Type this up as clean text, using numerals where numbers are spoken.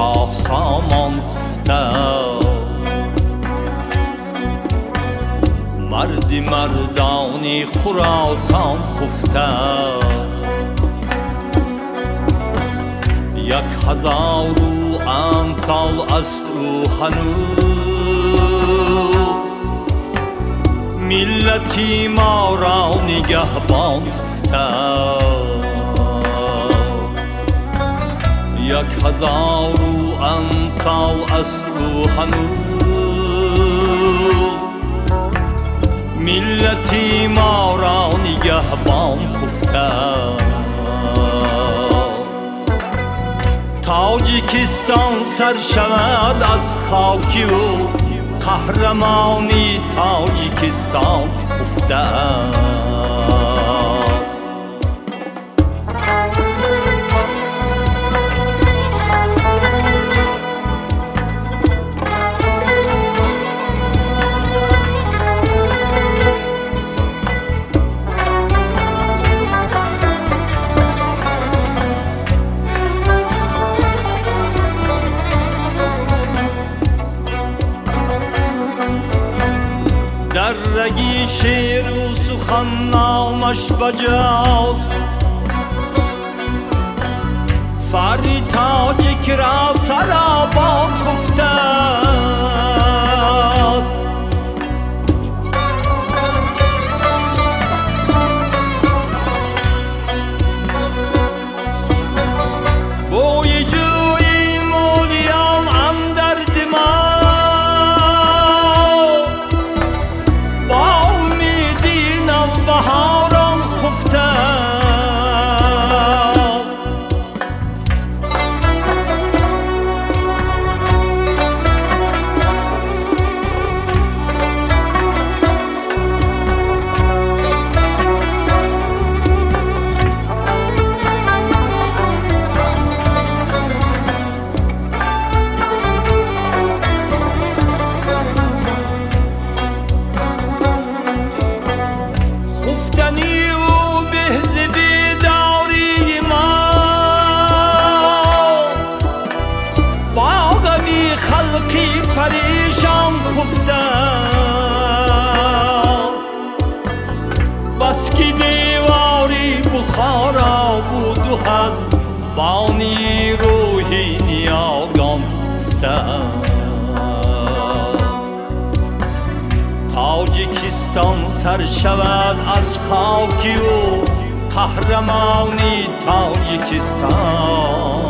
شاه سامان خفته است. مردی مردانی خراسان خفته است. 1000 سال است او هنوز ملتی ما را نگهبان خفته است. 1000 سال است او هنوز ملتی ما را نگهبان خفته است. تاجیکستان سر شود از خاکی و قهرمانی تاجیکستان خفته است. در رگی شعر و سخن نامش بجاست. فری تاجیک را سرابان خفته است. بوی جوی مولیان اندر دماغ بهاران خفته است. خفتنی و بهز بیداری ما با غمی خلقی پریشان خفته است. بس که دیواری بخارا بود و هست بانی روحی نیاگان خفته است. تاجیکستان سر شود از خاکی و قهرمانی تاجیکستان